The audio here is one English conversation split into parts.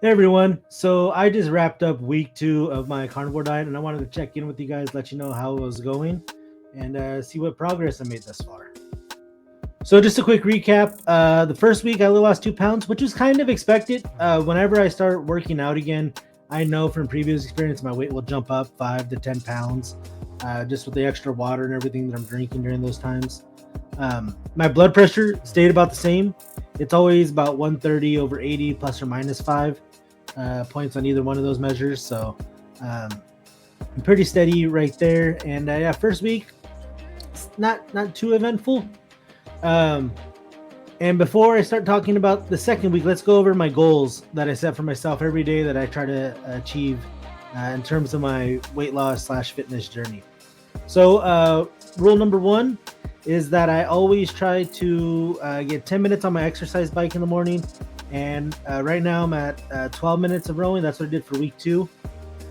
Hey everyone, so I just wrapped up week 2 of my carnivore diet and I wanted to check in with you guys, let you know how it was going, and see what progress I made thus far. So, just a quick recap. The first week I only lost 2 pounds, which was kind of expected. Whenever I start working out again, I know from previous experience my weight will jump up 5 to 10 pounds just with the extra water and everything that I'm drinking during those times. My blood pressure stayed about the same. It's always about 130 over 80 plus or minus 5 points on either one of those measures. So I'm pretty steady right there. And yeah, first week, it's not too eventful. Um, and before I start talking about the second week, let's go over my goals that I set for myself every day that I try to achieve in terms of my weight loss / fitness journey. So, rule number one is that I always try to get 10 minutes on my exercise bike in the morning. And right now I'm at 12 minutes of rowing. That's what I did for week 2.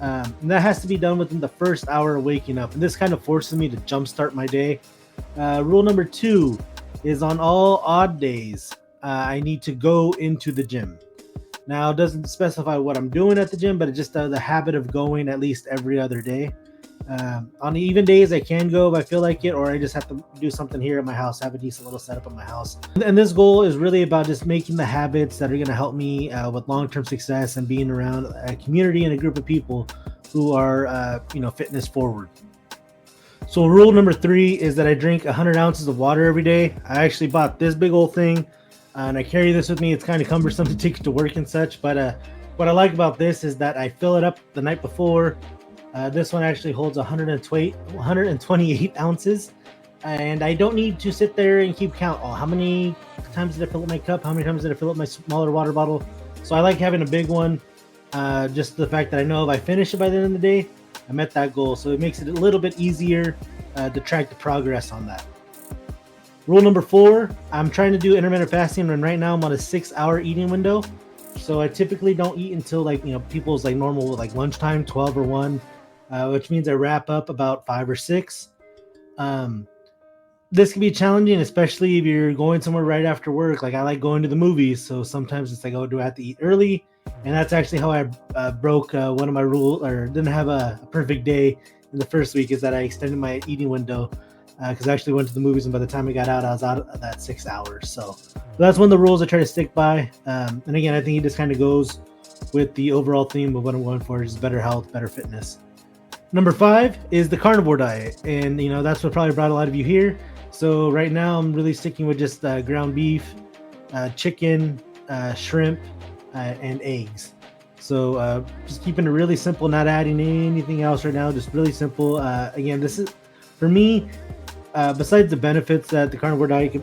And that has to be done within the first hour of waking up. And this kind of forces me to jumpstart my day. Rule number 2 is on all odd days, I need to go into the gym. Now, it doesn't specify what I'm doing at the gym, but it's just the habit of going at least every other day. On the even days, I can go if I feel like it, or I just have to do something here at my house, have a decent little setup at my house. And this goal is really about just making the habits that are going to help me with long-term success and being around a community and a group of people who are, fitness forward. So rule number 3 is that I drink 100 ounces of water every day. I actually bought this big old thing, and I carry this with me. It's kind of cumbersome to take it to work and such, but what I like about this is that I fill it up the night before. This one actually holds 128 ounces, and I don't need to sit there and keep count. Oh, how many times did I fill up my cup? How many times did I fill up my smaller water bottle? So I like having a big one. Just the fact that I know if I finish it by the end of the day, I met that goal. So it makes it a little bit easier to track the progress on that. Rule number 4, I'm trying to do intermittent fasting, and right now I'm on a 6-hour eating window. So I typically don't eat until people's normal lunchtime, 12 or 1. Which means I wrap up about 5 or 6. This can be challenging, especially if you're going somewhere right after work. Like I like going to the movies, so sometimes it's like, oh, do I have to eat early? And that's actually how I broke one of my rules, or didn't have a perfect day in the first week, is that I extended my eating window because I actually went to the movies, and by the time I got out, I was out of that 6 hours. So that's one of the rules I try to stick by. And again, I think it just kind of goes with the overall theme of what I'm going for, is better health, better fitness. Number 5 is the carnivore diet, and that's what probably brought a lot of you here. So right now I'm really sticking with just ground beef, chicken, shrimp, and eggs. So just keeping it really simple, not adding anything else right now, just really simple. Again, this is for me, besides the benefits that the carnivore diet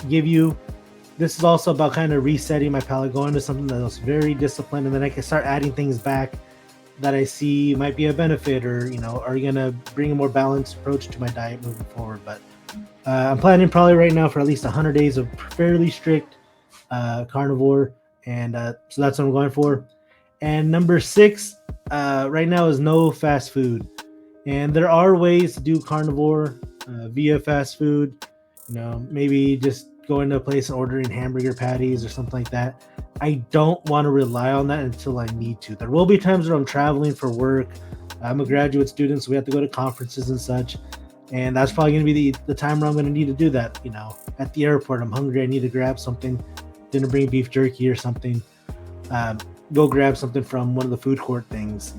give you, this is also about kind of resetting my palate, going to something that's very disciplined, and then I can start adding things back that I see might be a benefit, or are going to bring a more balanced approach to my diet moving forward. But I'm planning probably right now for at least 100 days of fairly strict carnivore, and so that's what I'm going for. And number 6 right now is no fast food, and there are ways to do carnivore via fast food. Maybe just going to a place and ordering hamburger patties or something like that. I don't want to rely on that until I need to. There will be times where I'm traveling for work. I'm a graduate student, so we have to go to conferences and such. And that's probably going to be the time where I'm going to need to do that. At the airport, I'm hungry. I need to grab something. Didn't bring beef jerky or something. Go grab something from one of the food court things.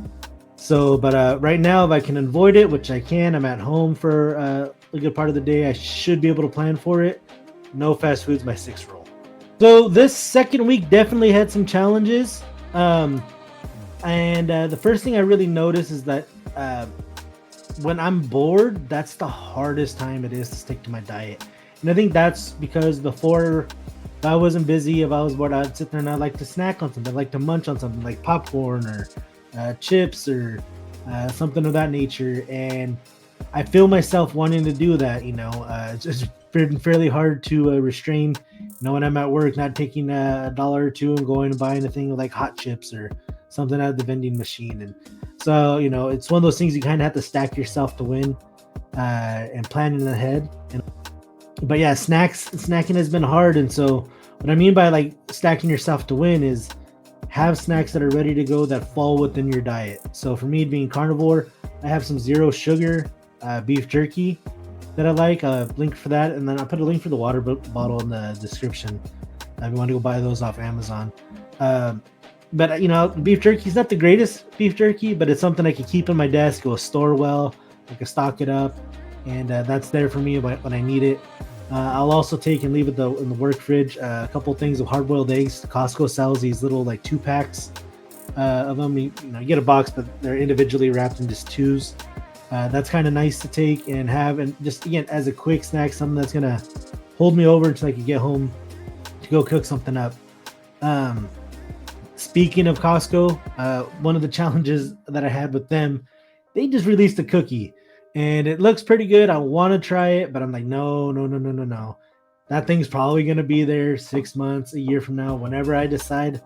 So, but right now, if I can avoid it, which I can, I'm at home for a good part of the day. I should be able to plan for it. No fast food's my 6th rule. So this second week definitely had some challenges. And the first thing I really noticed is that when I'm bored, that's the hardest time it is to stick to my diet. And I think that's because before, if I wasn't busy, if I was bored, I'd sit there and I'd like to snack on something. I'd like to munch on something like popcorn or chips or something of that nature. And I feel myself wanting to do that. It's just been fairly hard to restrain. When I'm at work, not taking $1 or $2 and going and buying a thing like hot chips or something out of the vending machine. And so, it's one of those things you kind of have to stack yourself to win and planning ahead. But yeah, snacking has been hard. And so what I mean by stacking yourself to win is have snacks that are ready to go that fall within your diet. So for me, being carnivore, I have some zero sugar beef jerky that I like. Link for that, and then I'll put a link for the water bottle in the description if you want to go buy those off Amazon. Um, but beef jerky is not the greatest beef jerky, but it's something I can keep in my desk. It will store well. I can stock it up, and that's there for me when I need it. I'll also take and leave it in the work fridge a couple things of hard-boiled eggs. Costco sells these little like 2 packs of them. You get a box, but they're individually wrapped in just twos. That's kind of nice to take and have, and just again as a quick snack, something that's gonna hold me over until I can get home to go cook something up. Speaking of Costco, one of the challenges that I had with them, they just released a cookie, and it looks pretty good. I want to try it, but I'm like, no. That thing's probably gonna be there 6 months, a year from now, whenever I decide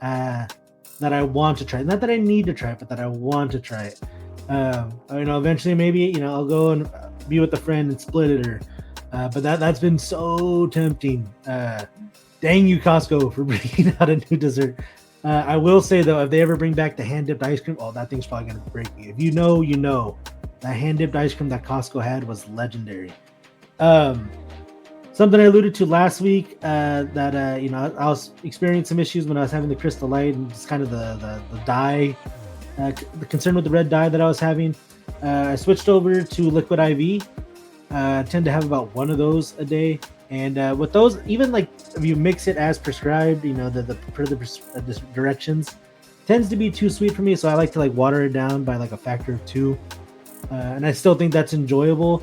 that I want to try it. Not that I need to try it, but that I want to try it. Eventually maybe I'll go and be with a friend and split it, but that's been so tempting. Dang you, Costco, for bringing out a new dessert. I will say though, if they ever bring back the hand dipped ice cream, that thing's probably gonna break me. If you know, that hand dipped ice cream that Costco had was legendary. Something I alluded to last week, that I was experiencing some issues when I was having the Crystal Light, and just kind of the dye, the concern with the red dye that I was having. I switched over to Liquid IV. I tend to have about one of those a day, and with those, even like if you mix it as prescribed, the directions, tends to be too sweet for me, so I like to like water it down by like a factor of 2, and I still think that's enjoyable.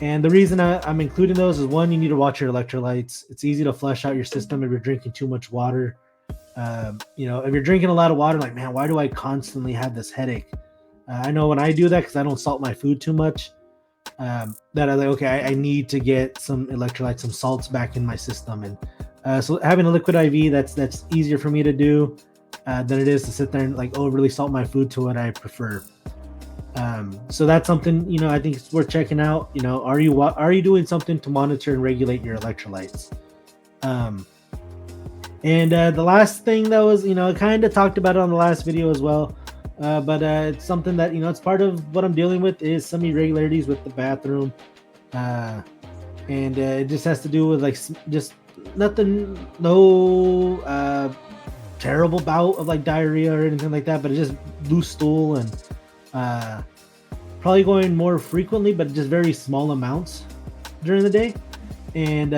And the reason I'm including those is, one, you need to watch your electrolytes. It's easy to flush out your system if you're drinking too much water. If you're drinking a lot of water, like, man, why do I constantly have this headache? I know when I do that, because I don't salt my food too much, that I like, okay, I need to get some electrolytes, some salts back in my system. And so having a Liquid IV, that's easier for me to do than it is to sit there and like overly salt my food to what I prefer. So that's something, I think it's worth checking out. Are you doing something to monitor and regulate your electrolytes? And the last thing that was, I kind of talked about it on the last video as well, but it's something that, it's part of what I'm dealing with, is some irregularities with the bathroom, and it just has to do with like just nothing, no terrible bout of like diarrhea or anything like that, but it's just loose stool, and probably going more frequently, but just very small amounts during the day. And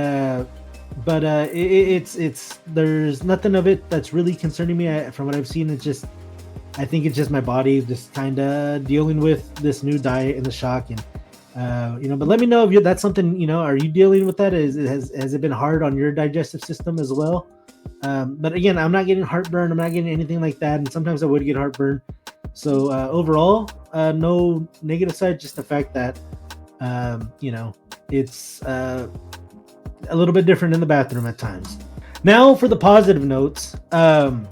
but it's there's nothing of it that's really concerning me. From what I've seen, I think it's just my body just kind of dealing with this new diet and the shock. And but let me know if that's something, are you dealing with that? Has it been hard on your digestive system as well? But again, I'm not getting heartburn, I'm not getting anything like that, and sometimes I would get heartburn. So overall, no negative side, just the fact that it's a little bit different in the bathroom at times. Now for the positive notes, going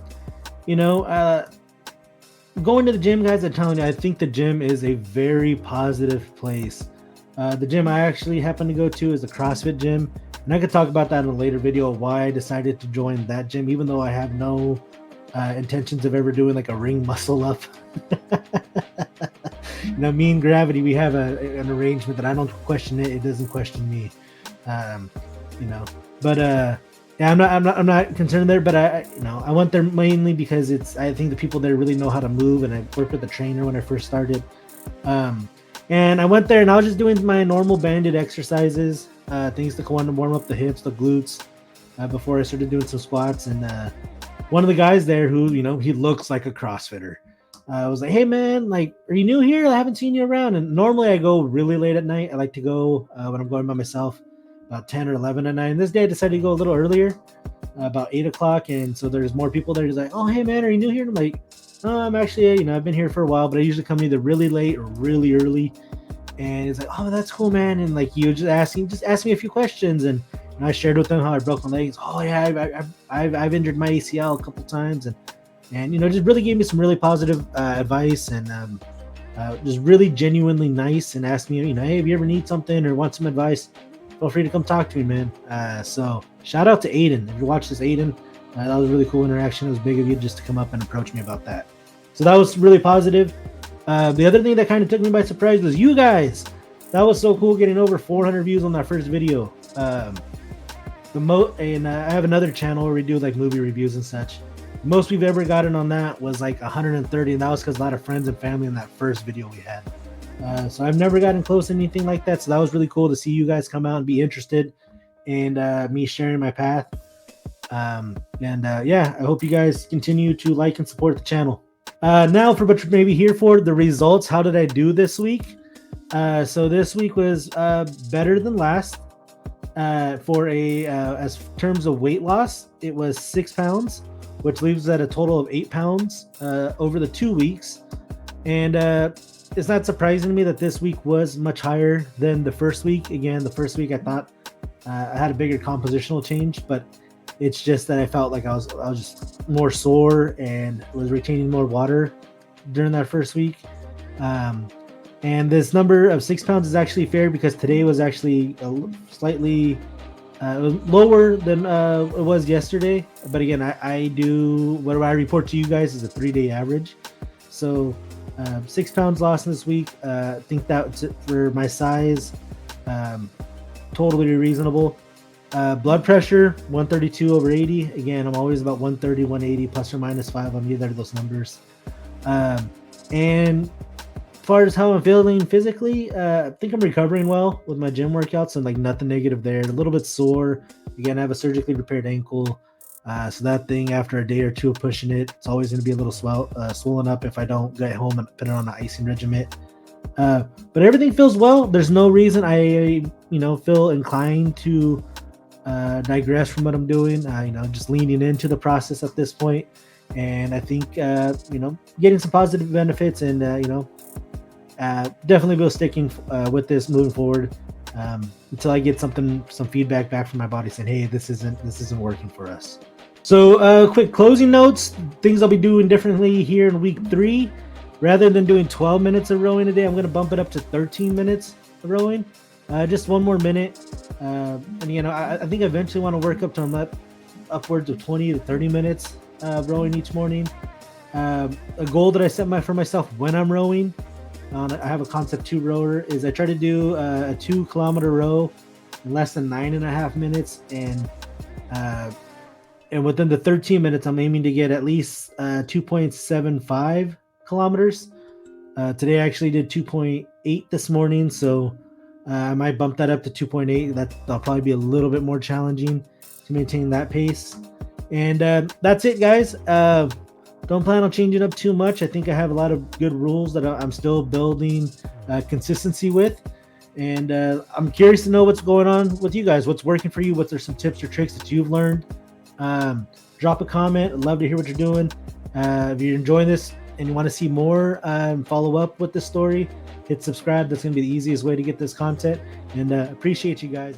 to the gym, guys, I'm telling you, I think the gym is a very positive place. The gym I actually happen to go to is the CrossFit gym, and I could talk about that in a later video, why I decided to join that gym, even though I have no intentions of ever doing like a ring muscle up. Me and Gravity, we have an arrangement that I don't question it doesn't question me. But yeah, I'm not concerned there, but I went there mainly because I think the people there really know how to move, and I worked with a trainer when I first started. And I went there and I was just doing my normal banded exercises, things to go on to warm up the hips, the glutes, before I started doing some squats. And one of the guys there who, he looks like a CrossFitter, I was like, hey man, like, are you new here? I haven't seen you around. And normally I go really late at night. I like to go when I'm going by myself, about 10 or 11 at night. And this day I decided to go a little earlier, about 8 o'clock. And so there's more people there. He's like, oh, hey man, are you new here? And I'm like, oh, I'm actually, I've been here for a while, but I usually come either really late or really early. And he's like, oh, that's cool, man. And like, you just ask me a few questions. And I shared with him how I broke my legs. Oh yeah, I've injured my ACL a couple times. And just really gave me some really positive advice, and just really genuinely nice, and asked me, hey, if you ever need something or want some advice, feel free to come talk to me, man. So shout out to Aiden. If you watch this, Aiden, That was a really cool interaction. It was big of you just to come up and approach me about that. So that was really positive. The other thing that kind of took me by surprise was you guys. That was so cool, getting over 400 views on that first video. And I have another channel where we do like movie reviews and such. The most we've ever gotten on that was like 130, and that was because a lot of friends and family in that first video we had. So I've never gotten close to anything like that. So that was really cool to see you guys come out and be interested in me sharing my path. Yeah, I hope you guys continue to like and support the channel. Now for what you're maybe here for, the results. How did I do this week? So this week was better than last. For as terms of weight loss, it was 6 pounds, which leaves at a total of 8 pounds over the 2 weeks. And it's not surprising to me that this week was much higher than the first week. Again, the first week I thought I had a bigger compositional change, but it's just that I felt like I was just more sore and was retaining more water during that first week. And this number of 6 pounds is actually fair because today was actually slightly lower than it was yesterday. But again, I do what I report to you guys is a 3-day average. So 6 pounds lost this week. I think that's it for my size. Totally reasonable. Blood pressure 132/80. Again, I'm always about 130, 180 plus or minus 5 on either of those numbers. And as far as how I'm feeling physically, I think I'm recovering well with my gym workouts, and like nothing negative there. A little bit sore. Again, I have a surgically repaired ankle. So that thing, after a day or two of pushing it, it's always going to be a little swollen up if I don't get home and put it on an icing regimen. But everything feels well. There's no reason I feel inclined to digress from what I'm doing. Just leaning into the process at this point. And I think getting some positive benefits, and definitely will sticking with this moving forward until I get some feedback back from my body saying, hey, this isn't working for us. So quick closing notes, things I'll be doing differently here in week 3. Rather than doing 12 minutes of rowing a day, I'm going to bump it up to 13 minutes of rowing. Just one more minute. And I think I eventually want to work up to upwards of 20 to 30 minutes rowing each morning. A goal that I set for myself when I'm rowing, I have a Concept 2 rower, is I try to do a 2-kilometer row in less than 9.5 minutes, and within the 13 minutes, I'm aiming to get at least 2.75 kilometers. Today I actually did 2.8 this morning, so I might bump that up to 2.8. That'll probably be a little bit more challenging to maintain that pace. And that's it, guys. Don't plan on changing up too much. I think I have a lot of good rules that I'm still building consistency with. And I'm curious to know what's going on with you guys. What's working for you? What are some tips or tricks that you've learned? Drop a comment. I'd love to hear what you're doing. If you're enjoying this and you want to see more, follow up with this story, hit subscribe. That's going to be the easiest way to get this content. And appreciate you guys.